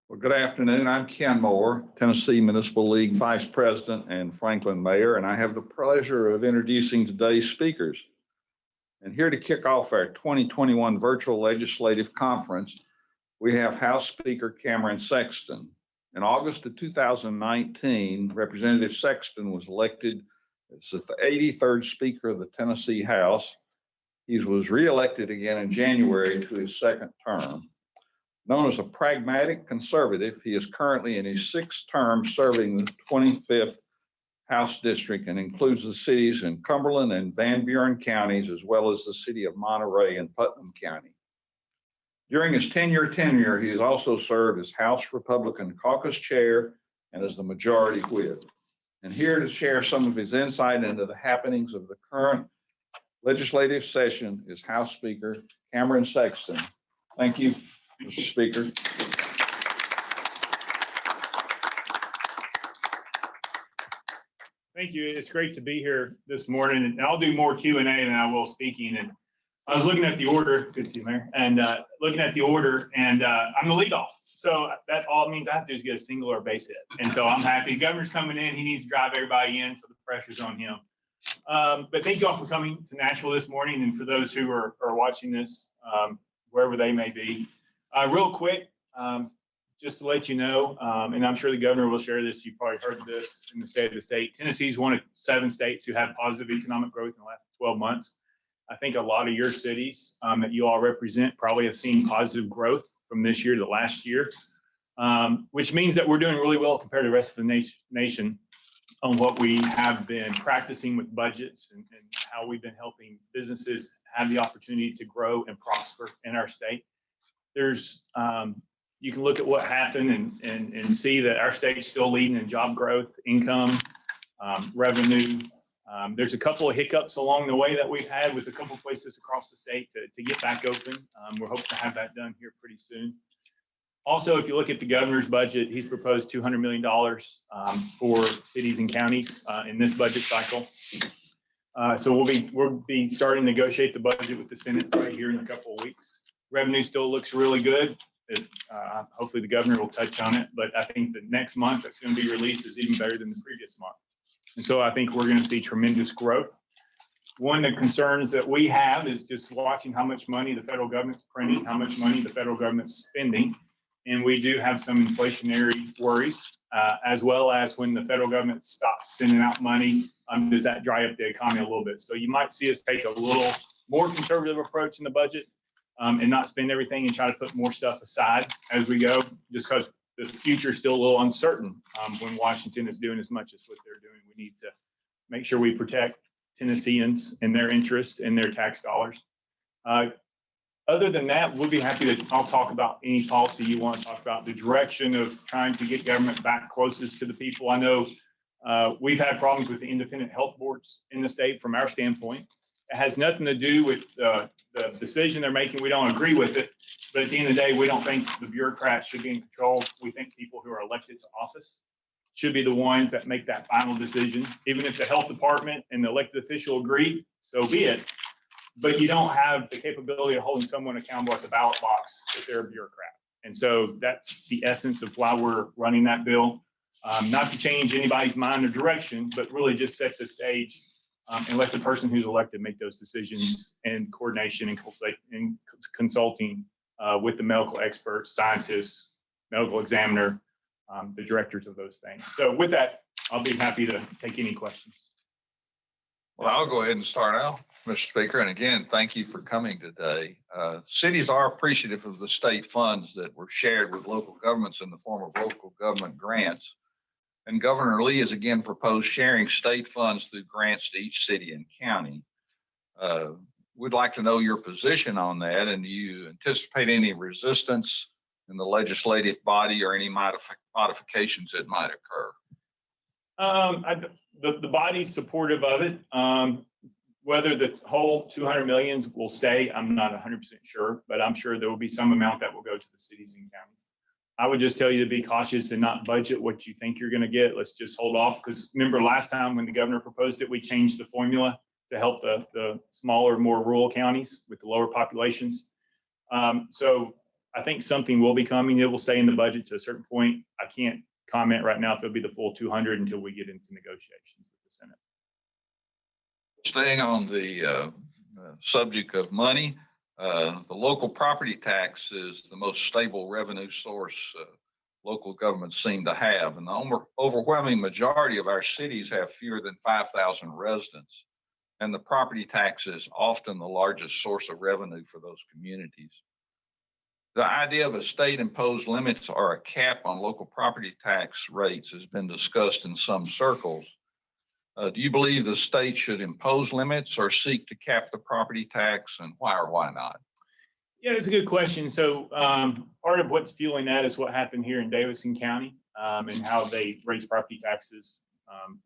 Well, good afternoon. I'm Ken Moore, Tennessee Municipal League Vice President and Franklin Mayor, and I have the pleasure of introducing today's speakers. And here to kick off our 2021 virtual legislative conference, we have House Speaker Cameron Sexton. In August of 2019, Representative Sexton was elected as the 83rd Speaker of the Tennessee House. He was reelected again in January to his second term. Known as a pragmatic conservative, he is currently in his sixth term serving the 25th House District and includes the cities in Cumberland and Van Buren counties, as well as the city of Monterey and Putnam County. During his 10-year tenure, he has also served as House Republican Caucus Chair and as the Majority Whip. And here to share some of his insight into the happenings of the current legislative session is House Speaker Cameron Sexton. Thank you, Mr. Speaker. Thank you. It's great to be here this morning, and I'll do more Q&A than I will speaking. And I was looking at the order, good to see you, Mayor, and looking at the order, and I'm the leadoff. So that all means I have to do is get a single or base hit. And so I'm happy. The governor's coming in. He needs to drive everybody in, so the pressure's on him. But thank you all for coming to Nashville this morning, and for those who are watching this, wherever they may be. Real quick, just to let you know, and I'm sure the governor will share this, you probably heard this in the State of the State. Tennessee is one of 7 states who had positive economic growth in the last 12 months. I think a lot of your cities that you all represent probably have seen positive growth from this year to last year, which means that we're doing really well compared to the rest of the nation on what we have been practicing with budgets and how we've been helping businesses have the opportunity to grow and prosper in our state. There's you can look at what happened and see that our state is still leading in job growth, income, revenue. There's a couple of hiccups along the way that we've had with a couple of places across the state to get back open. We're hoping to have that done here pretty soon. Also, if you look at the governor's budget, he's proposed $200 million for cities and counties in this budget cycle. So we'll be starting to negotiate the budget with the Senate right here in a couple of weeks. Revenue still looks really good. Hopefully the governor will touch on it, but I think the next month that's going to be released is even better than the previous month. And so I think we're going to see tremendous growth. One of the concerns that we have is just watching how much money the federal government's printing, how much money the federal government's spending. And we do have some inflationary worries, as well as when the federal government stops sending out money, does that dry up the economy a little bit? So you might see us take a little more conservative approach in the budget and not spend everything and try to put more stuff aside as we go, just because the future is still a little uncertain when Washington is doing as much as what they're doing. We need to make sure we protect Tennesseans and their interests and their tax dollars. Other than that, we'll be happy to, I'll talk about any policy you want to talk about, the direction of trying to get government back closest to the people. I know we've had problems with the independent health boards in the state from our standpoint. It has nothing to do with the decision they're making. We don't agree with it. But at the end of the day, we don't think the bureaucrats should be in control. We think people who are elected to office should be the ones that make that final decision. Even if the health department and the elected official agree, so be it. But you don't have the capability of holding someone accountable at the ballot box if they're a bureaucrat. And so that's the essence of why we're running that bill. Not to change anybody's mind or direction, but really just set the stage and let the person who's elected make those decisions in coordination and consulting with the medical experts, scientists, medical examiner, the directors of those things. So with that, I'll be happy to take any questions. Well, I'll go ahead and start out, Mr. Speaker. And again, thank you for coming today. Cities are appreciative of the state funds that were shared with local governments in the form of local government grants. And Governor Lee has again proposed sharing state funds through grants to each city and county. We'd like to know your position on that, and do you anticipate any resistance in the legislative body or any modifications that might occur? The body's supportive of it. Whether the whole 200 million will stay, I'm not 100% sure, but I'm sure there will be some amount that will go to the cities and counties. I would just tell you to be cautious and not budget what you think you're going to get. Let's just hold off, because remember last time when the governor proposed it, we changed the formula to help the smaller, more rural counties with the lower populations. So I think something will be coming. It will stay in the budget to a certain point. I can't comment right now if it'll be the full 200 until we get into negotiations with the Senate. Staying on the subject of money, the local property tax is the most stable revenue source local governments seem to have. And the overwhelming majority of our cities have fewer than 5,000 residents. And the property tax is often the largest source of revenue for those communities. The idea of a state-imposed limits or a cap on local property tax rates has been discussed in some circles. Do you believe the state should impose limits or seek to cap the property tax, and why or why not? Yeah, it's a good question. So part of what's fueling that is what happened here in Davidson County and how they raised property taxes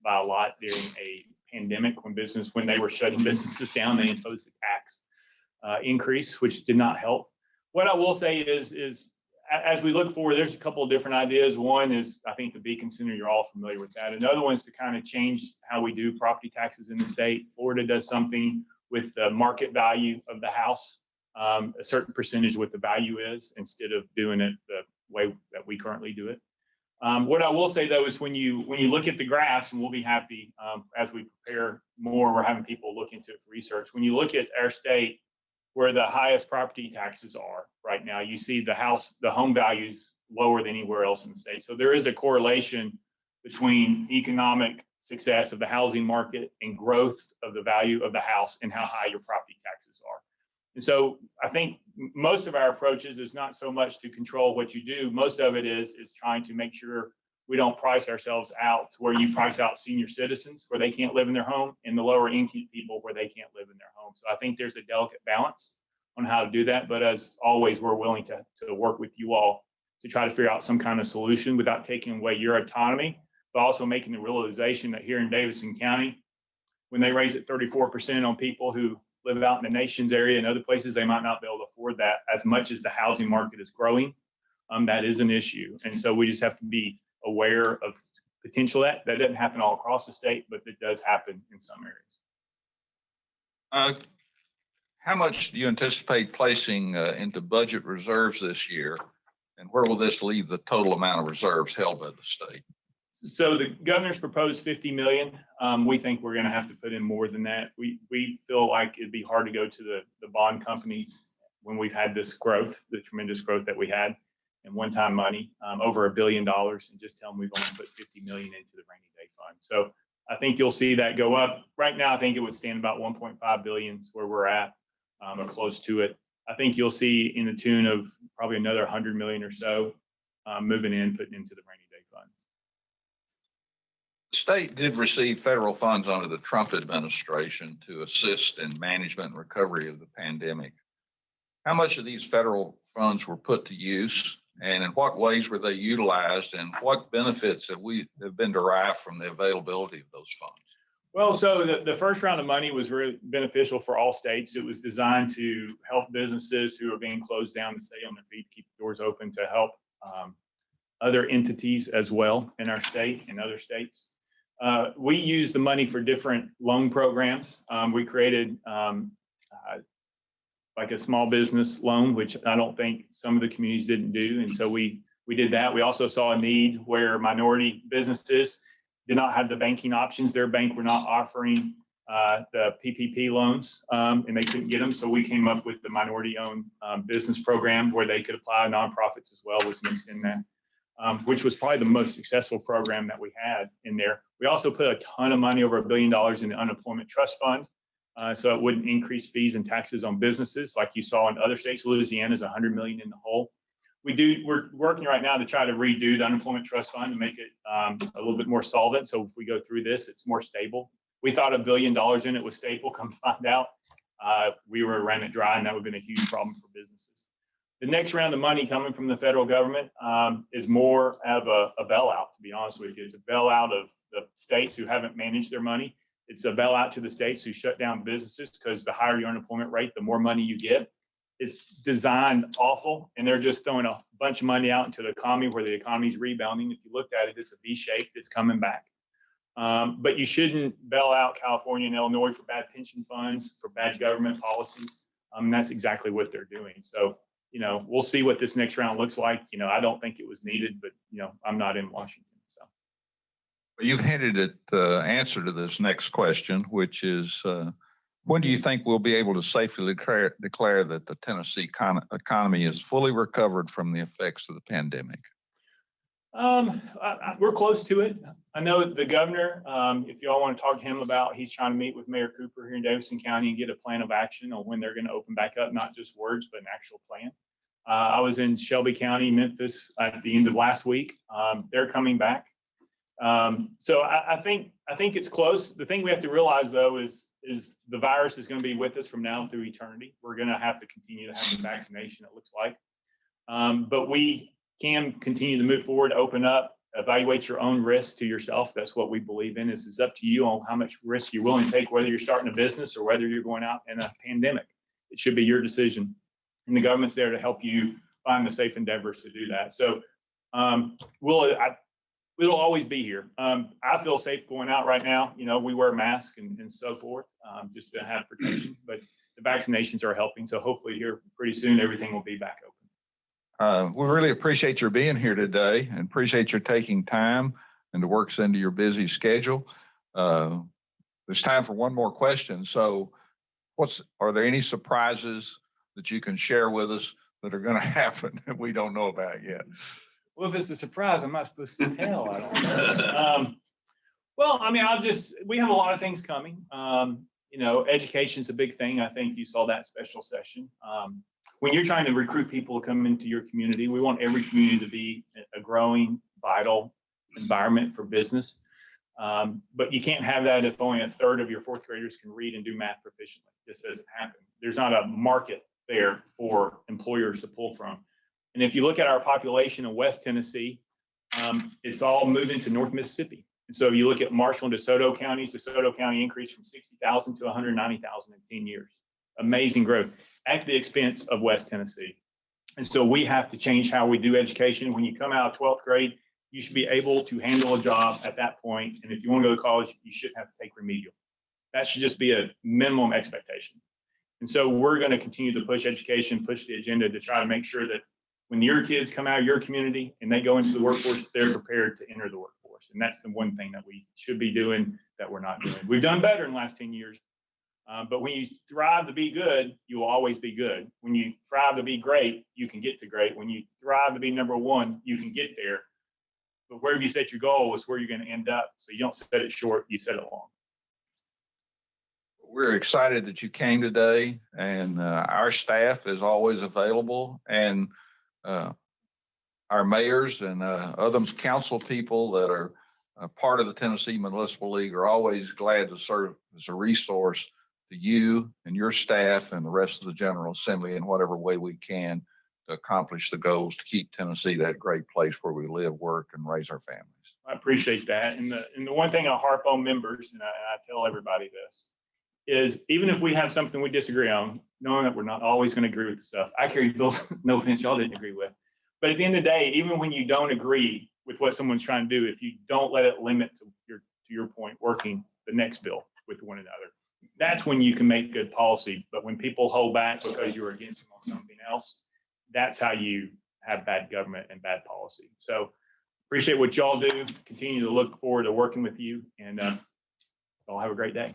by a lot during a pandemic when they were shutting businesses down. They imposed a tax increase, which did not help. What I will say is as we look forward, there's a couple of different ideas. One is, I think, the Beacon Center, you're all familiar with that. Another one is to kind of change how we do property taxes in the state. Florida does something with the market value of the house, a certain percentage of what the value is, instead of doing it the way that we currently do it. What I will say, though, is when you look at the graphs, and we'll be happy as we prepare more, we're having people look into it for research. When you look at our state, where the highest property taxes are right now, you see the home values lower than anywhere else in the state. So there is a correlation between economic success of the housing market and growth of the value of the house and how high your property taxes are. And so I think most of our approaches is not so much to control what you do. Most of it is trying to make sure we don't price ourselves out to where you price out senior citizens where they can't live in their home and the lower income people where they can't live in their home. So I think there's a delicate balance on how to do that. But as always, we're willing to work with you all to try to figure out some kind of solution without taking away your autonomy, but also making the realization that here in Davidson County, when they raise it 34% on people who live out in the nation's area and other places, they might not be able to afford that as much as the housing market is growing. That is an issue. And so we just have to be aware of potential that doesn't happen all across the state, but it does happen in some areas. How much do you anticipate placing into budget reserves this year, and where will this leave the total amount of reserves held by the state? So the governor's proposed 50 million. We think we're going to have to put in more than that. We feel like it'd be hard to go to the bond companies when we've had this growth, the tremendous growth that we had, and one-time money, over $1 billion, and just tell them we've only put 50 million into the rainy day fund. So I think you'll see that go up. Right now, I think it would stand about 1.5 billion is where we're at, or close to it. I think you'll see in the tune of probably another 100 million or so moving in, putting into the rainy day fund. The state did receive federal funds under the Trump administration to assist in management and recovery of the pandemic. How much of these federal funds were put to use, and in what ways were they utilized, and what benefits have been derived from the availability of those funds? Well, so the first round of money was really beneficial for all states. It was designed to help businesses who are being closed down to stay on their feet, keep the doors open, to help other entities as well in our state and other states. We used the money for different loan programs. We created like a small business loan, which I don't think some of the communities didn't do. And so we did that. We also saw a need where minority businesses did not have the banking options. Their bank were not offering the PPP loans, and they couldn't get them. So we came up with the minority-owned business program where they could apply. Nonprofits as well was mixed in that, which was probably the most successful program that we had in there. We also put a ton of money, over $1 billion, in the unemployment trust fund. So it wouldn't increase fees and taxes on businesses like you saw in other states. Louisiana is 100 million in the hole. We're working right now to try to redo the unemployment trust fund to make it a little bit more solvent. So if we go through this, it's more stable. We thought $1 billion in it was stable. Come to find out, we ran it dry, and that would have been a huge problem for businesses. The next round of money coming from the federal government is more of a bailout, to be honest with you. It's a bailout of the states who haven't managed their money. It's a bailout to the states who shut down businesses, because the higher your unemployment rate, the more money you get. It's designed awful, and they're just throwing a bunch of money out into the economy where the economy is rebounding. If you looked at it, it's a V shape that's coming back. But you shouldn't bail out California and Illinois for bad pension funds, for bad government policies. That's exactly what they're doing. So we'll see what this next round looks like. I don't think it was needed, but I'm not in Washington. So You've hinted at the answer to this next question, which is, when do you think we'll be able to safely declare that the Tennessee economy is fully recovered from the effects of the pandemic? We're close to it. I know the governor, if y'all want to talk to him about, he's trying to meet with Mayor Cooper here in Davidson County and get a plan of action on when they're going to open back up, not just words, but an actual plan. I was in Shelby County, Memphis at the end of last week. They're coming back. So I think it's close. The thing we have to realize though is the virus is going to be with us from now through eternity. We're going to have to continue to have the vaccination, it looks like. But we can continue to move forward, open up, evaluate your own risk to yourself. That's what we believe in. It's up to you on how much risk you're willing to take, whether you're starting a business or whether you're going out in a pandemic. It should be your decision. And the government's there to help you find the safe endeavors to do that. So it'll always be here. I feel safe going out right now. We wear masks and so forth, just to have protection, but the vaccinations are helping. So hopefully here pretty soon, everything will be back open. We really appreciate your being here today and appreciate your taking time and to work into your busy schedule. There's time for one more question. So are there any surprises that you can share with us that are going to happen that we don't know about yet? Well, if it's a surprise, I'm not supposed to tell. I don't know. Well, I mean, we have a lot of things coming. Education's a big thing. I think you saw that special session. When you're trying to recruit people to come into your community, we want every community to be a growing, vital environment for business. But you can't have that if only a third of your fourth graders can read and do math proficiently. This doesn't happen. There's not a market there for employers to pull from. And if you look at our population in West Tennessee, it's all moving to North Mississippi. And so if you look at Marshall and DeSoto counties, DeSoto County increased from 60,000 to 190,000 in 10 years. Amazing growth at the expense of West Tennessee. And so we have to change how we do education. When you come out of 12th grade, you should be able to handle a job at that point. And if you want to go to college, you shouldn't have to take remedial. That should just be a minimum expectation. And so we're going to continue to push education, push the agenda to try to make sure that when your kids come out of your community and they go into the workforce, they're prepared to enter the workforce. And that's the one thing that we should be doing that we're not doing. We've done better in the last 10 years. But when you thrive to be good, you will always be good. When you thrive to be great, you can get to great. When you thrive to be number one, you can get there. But wherever you set your goal is where you're going to end up. So you don't set it short, you set it long. We're excited that you came today, and our staff is always available, and our mayors and other council people that are part of the Tennessee Municipal League are always glad to serve as a resource to you and your staff and the rest of the General Assembly in whatever way we can to accomplish the goals to keep Tennessee that great place where we live, work, and raise our families. I appreciate that. And the one thing I harp on members, and I tell everybody this, is even if we have something we disagree on, knowing that we're not always going to agree with the stuff. I carry bills, no offense, y'all didn't agree with. But at the end of the day, even when you don't agree with what someone's trying to do, if you don't let it limit to your point, working the next bill with one another, that's when you can make good policy. But when people hold back because you're against them on something else, that's how you have bad government and bad policy. So appreciate what y'all do. Continue to look forward to working with you, and y'all have a great day.